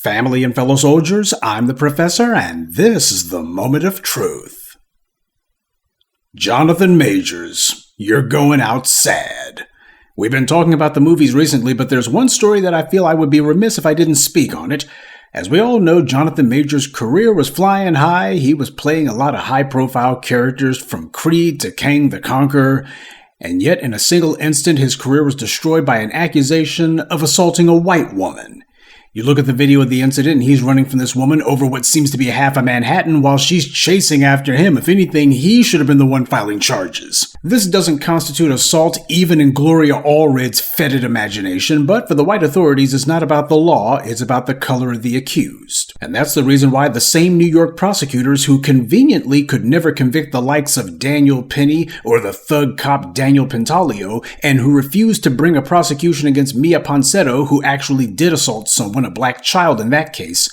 Family and fellow soldiers, I'm the Professor, and this is the Moment of Truth. Jonathan Majors, you're going out sad. We've been talking about the movies recently, but there's one story that I feel I would be remiss if I didn't speak on it. As we all know, Jonathan Majors' career was flying high. He was playing a lot of high-profile characters from Creed to Kang the Conqueror, and yet in a single instant his career was destroyed by an accusation of assaulting a white woman. You look at the video of the incident and he's running from this woman over what seems to be half of Manhattan while she's chasing after him. If anything, he should have been the one filing charges. This doesn't constitute assault even in Gloria Allred's fetid imagination, but for the white authorities it's not about the law, it's about the color of the accused. And that's the reason why the same New York prosecutors who conveniently could never convict the likes of Daniel Penny or the thug cop Daniel Pentalio, and who refused to bring a prosecution against Mia Ponsetto, who actually did assault someone, a black child in that case,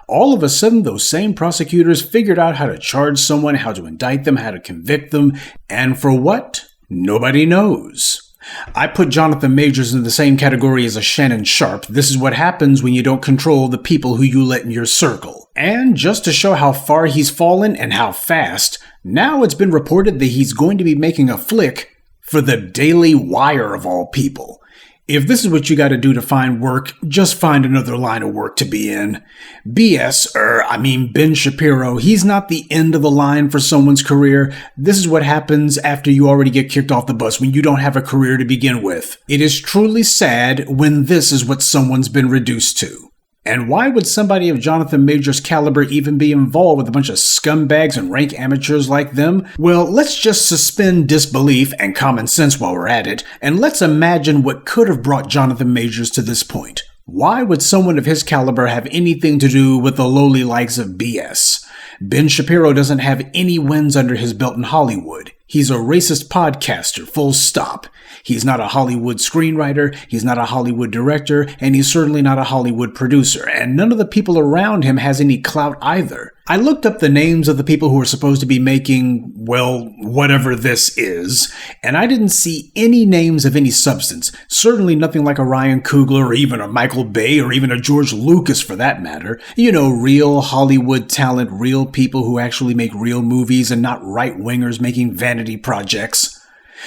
all of a sudden those same prosecutors figured out how to charge someone, how to indict them, how to convict them, and for what? Nobody knows. I put Jonathan Majors in the same category as a Shannon Sharpe. This is what happens when you don't control the people who you let in your circle. And just to show how far he's fallen and how fast, now it's been reported that he's going to be making a flick for the Daily Wire of all people. If this is what you gotta do to find work, just find another line of work to be in. Ben Shapiro, he's not the end of the line for someone's career. This is what happens after you already get kicked off the bus, when you don't have a career to begin with. It is truly sad when this is what someone's been reduced to. And why would somebody of Jonathan Majors' caliber even be involved with a bunch of scumbags and rank amateurs like them? Well, let's just suspend disbelief and common sense while we're at it, and let's imagine what could have brought Jonathan Majors to this point. Why would someone of his caliber have anything to do with the lowly likes of BS? Ben Shapiro doesn't have any wins under his belt in Hollywood. He's a racist podcaster, full stop. He's not a Hollywood screenwriter, he's not a Hollywood director, and he's certainly not a Hollywood producer, and none of the people around him has any clout either. I looked up the names of the people who are supposed to be making, well, whatever this is, and I didn't see any names of any substance. Certainly nothing like a Ryan Coogler or even a Michael Bay or even a George Lucas for that matter. You know, real Hollywood talent, real people who actually make real movies and not right-wingers making vanity projects.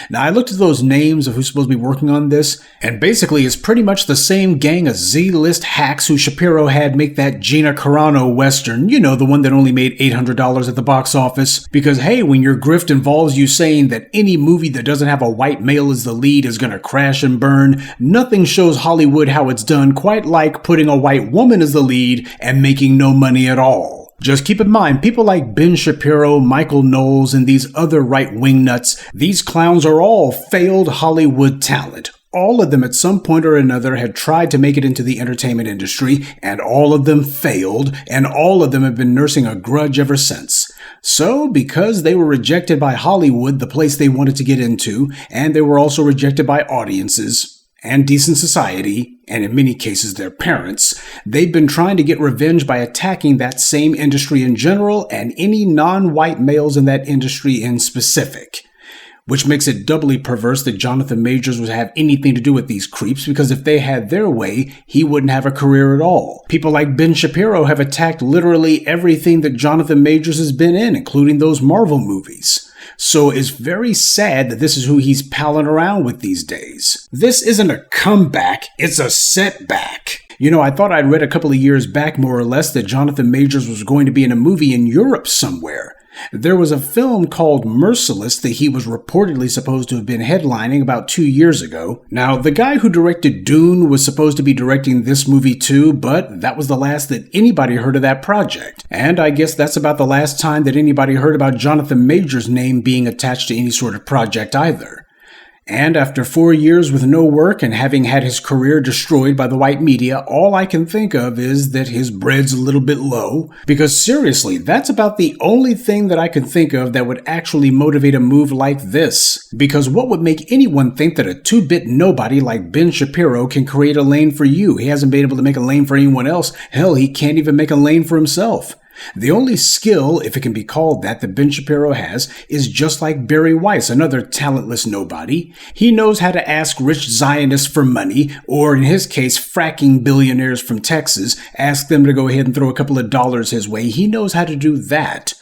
Now, I looked at those names of who's supposed to be working on this, and basically it's pretty much the same gang of Z-list hacks who Shapiro had make that Gina Carano Western, you know, the one that only made $800 at the box office. Because, hey, when your grift involves you saying that any movie that doesn't have a white male as the lead is gonna crash and burn, nothing shows Hollywood how it's done quite like putting a white woman as the lead and making no money at all. Just keep in mind, people like Ben Shapiro, Michael Knowles, and these other right-wing nuts, these clowns are all failed Hollywood talent. All of them at some point or another had tried to make it into the entertainment industry, and all of them failed, and all of them have been nursing a grudge ever since. So, because they were rejected by Hollywood, the place they wanted to get into, and they were also rejected by audiences, and decent society, and in many cases their parents, they've been trying to get revenge by attacking that same industry in general and any non-white males in that industry in specific. Which makes it doubly perverse that Jonathan Majors would have anything to do with these creeps, because if they had their way, he wouldn't have a career at all. People like Ben Shapiro have attacked literally everything that Jonathan Majors has been in, including those Marvel movies. So it's very sad that this is who he's palling around with these days. This isn't a comeback, it's a setback. You know, I thought I'd read a couple of years back, more or less, that Jonathan Majors was going to be in a movie in Europe somewhere. There was a film called Merciless that he was reportedly supposed to have been headlining about 2 years ago. Now, the guy who directed Dune was supposed to be directing this movie too, but that was the last that anybody heard of that project. And I guess that's about the last time that anybody heard about Jonathan Majors' name being attached to any sort of project either. And after 4 years with no work and having had his career destroyed by the white media, all I can think of is that his bread's a little bit low. Because seriously, that's about the only thing that I can think of that would actually motivate a move like this. Because what would make anyone think that a two-bit nobody like Ben Shapiro can create a lane for you? He hasn't been able to make a lane for anyone else. Hell, he can't even make a lane for himself. The only skill, if it can be called that Ben Shapiro has, is just like Barry Weiss, another talentless nobody. He knows how to ask rich Zionists for money, or in his case, fracking billionaires from Texas, ask them to go ahead and throw a couple of dollars his way. He knows how to do that.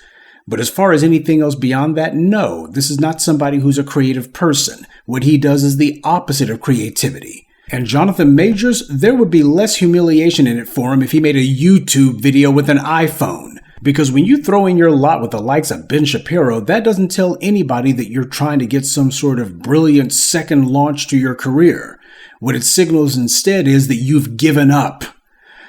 But as far as anything else beyond that, no, this is not somebody who's a creative person. What he does is the opposite of creativity. And Jonathan Majors, there would be less humiliation in it for him if he made a YouTube video with an iPhone. Because when you throw in your lot with the likes of Ben Shapiro, that doesn't tell anybody that you're trying to get some sort of brilliant second launch to your career. What it signals instead is that you've given up.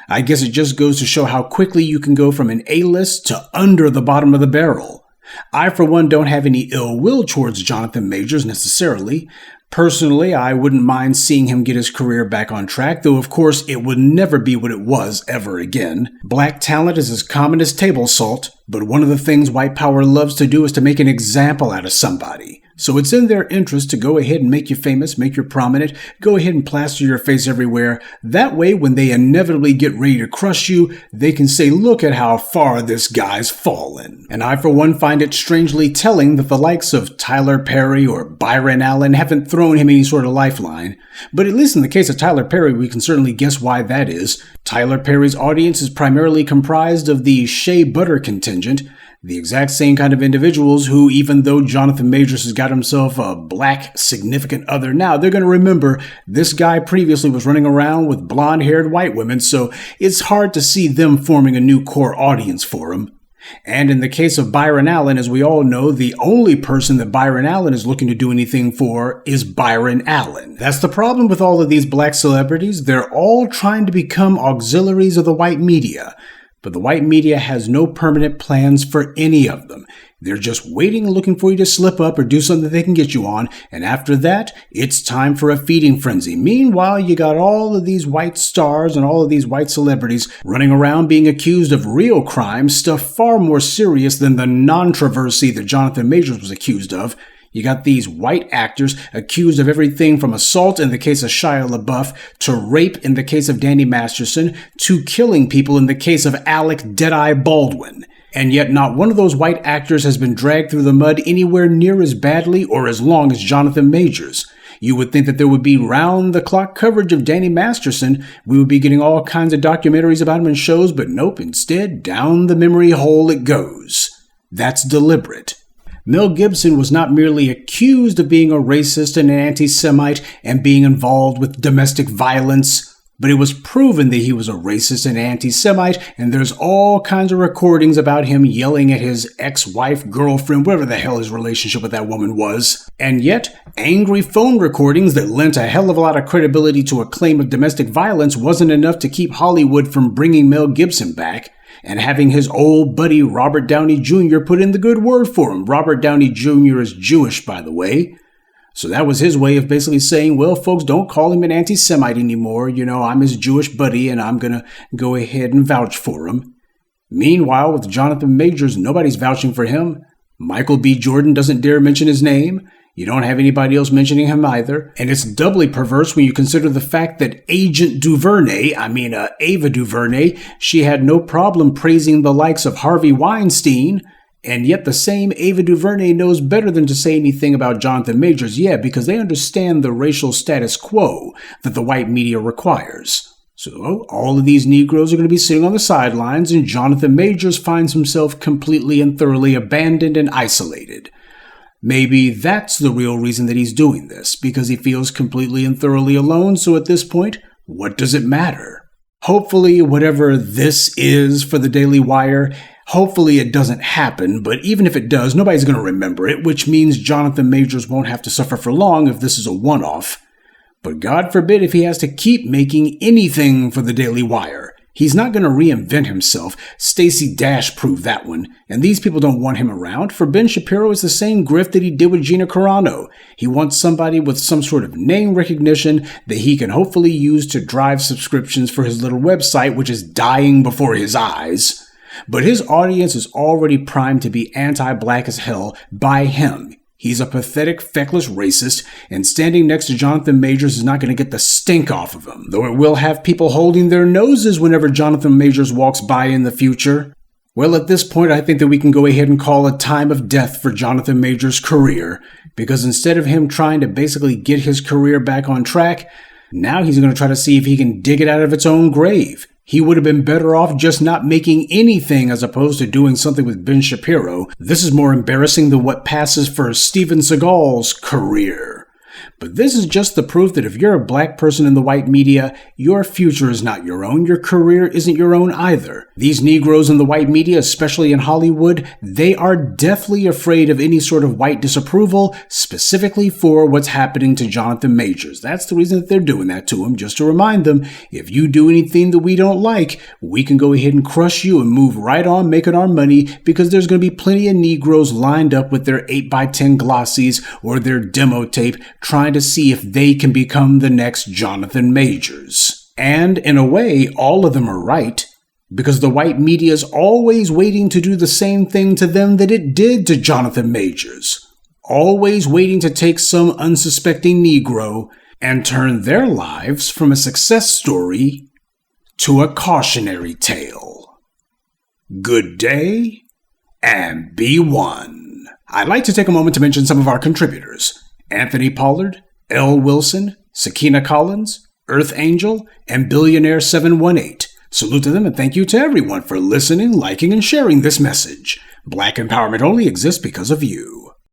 I guess it just goes to show how quickly you can go from an A-list to under the bottom of the barrel. I, for one, don't have any ill will towards Jonathan Majors necessarily. Personally, I wouldn't mind seeing him get his career back on track, though of course it would never be what it was ever again. Black talent is as common as table salt, but one of the things white power loves to do is to make an example out of somebody. So it's in their interest to go ahead and make you famous, make you prominent, go ahead and plaster your face everywhere. That way, when they inevitably get ready to crush you, they can say, look at how far this guy's fallen. And I, for one, find it strangely telling that the likes of Tyler Perry or Byron Allen haven't thrown him any sort of lifeline. But at least in the case of Tyler Perry, we can certainly guess why that is. Tyler Perry's audience is primarily comprised of the shea butter contingent, the exact same kind of individuals who, even though Jonathan Majors has got himself a black significant other now, they're going to remember this guy previously was running around with blonde-haired white women, so it's hard to see them forming a new core audience for him. And in the case of Byron Allen, as we all know, the only person that Byron Allen is looking to do anything for is Byron Allen. That's the problem with all of these black celebrities. They're all trying to become auxiliaries of the white media. But the white media has no permanent plans for any of them. They're just waiting and looking for you to slip up or do something they can get you on. And after that, it's time for a feeding frenzy. Meanwhile, you got all of these white stars and all of these white celebrities running around being accused of real crimes, stuff far more serious than the non-controversy that Jonathan Majors was accused of. You got these white actors accused of everything from assault in the case of Shia LaBeouf, to rape in the case of Danny Masterson, to killing people in the case of Alec Deadeye Baldwin. And yet not one of those white actors has been dragged through the mud anywhere near as badly or as long as Jonathan Majors. You would think that there would be round-the-clock coverage of Danny Masterson. We would be getting all kinds of documentaries about him and shows, but nope, instead, down the memory hole it goes. That's deliberate. Mel Gibson was not merely accused of being a racist and an anti-Semite and being involved with domestic violence, but it was proven that he was a racist and anti-Semite, and there's all kinds of recordings about him yelling at his ex-wife, girlfriend, whatever the hell his relationship with that woman was. And yet, angry phone recordings that lent a hell of a lot of credibility to a claim of domestic violence wasn't enough to keep Hollywood from bringing Mel Gibson back and having his old buddy Robert Downey Jr. put in the good word for him. Robert Downey Jr. is Jewish, by the way. So that was his way of basically saying, well, folks, don't call him an anti-Semite anymore. You know, I'm his Jewish buddy and I'm going to go ahead and vouch for him. Meanwhile, with Jonathan Majors, nobody's vouching for him. Michael B. Jordan doesn't dare mention his name. You don't have anybody else mentioning him either. And it's doubly perverse when you consider the fact that Agent DuVernay, Ava DuVernay, she had no problem praising the likes of Harvey Weinstein. And yet the same Ava DuVernay knows better than to say anything about Jonathan Majors yet, because they understand the racial status quo that the white media requires. So all of these Negroes are going to be sitting on the sidelines, and Jonathan Majors finds himself completely and thoroughly abandoned and isolated. Maybe that's the real reason that he's doing this, because he feels completely and thoroughly alone, so at this point, what does it matter? Hopefully, whatever this is for the Daily Wire, hopefully it doesn't happen, but even if it does, nobody's going to remember it, which means Jonathan Majors won't have to suffer for long if this is a one-off. But God forbid if he has to keep making anything for the Daily Wire. He's not going to reinvent himself. Stacey Dash proved that one. And these people don't want him around. For Ben Shapiro, it's the same grift that he did with Gina Carano. He wants somebody with some sort of name recognition that he can hopefully use to drive subscriptions for his little website, which is dying before his eyes. But his audience is already primed to be anti-black as hell by him. He's a pathetic, feckless racist, and standing next to Jonathan Majors is not going to get the stink off of him, though it will have people holding their noses whenever Jonathan Majors walks by in the future. Well, at this point, I think that we can go ahead and call a time of death for Jonathan Majors' career, because instead of him trying to basically get his career back on track, now he's going to try to see if he can dig it out of its own grave. He would have been better off just not making anything as opposed to doing something with Ben Shapiro. This is more embarrassing than what passes for Steven Seagal's career. But this is just the proof that if you're a black person in the white media, your future is not your own. Your career isn't your own either. These Negroes in the white media, especially in Hollywood, they are deathly afraid of any sort of white disapproval, specifically for what's happening to Jonathan Majors. That's the reason that they're doing that to him, just to remind them, if you do anything that we don't like, we can go ahead and crush you and move right on making our money, because there's going to be plenty of Negroes lined up with their 8x10 glossies or their demo tape trying to see if they can become the next Jonathan Majors. And in a way, all of them are right, because the white media is always waiting to do the same thing to them that it did to Jonathan Majors. Always waiting to take some unsuspecting Negro and turn their lives from a success story to a cautionary tale. Good day, and be one. I'd like to take a moment to mention some of our contributors: Anthony Pollard, L. Wilson, Sakina Collins, Earth Angel, and Billionaire 718. Salute to them and thank you to everyone for listening, liking, and sharing this message. Black empowerment only exists because of you.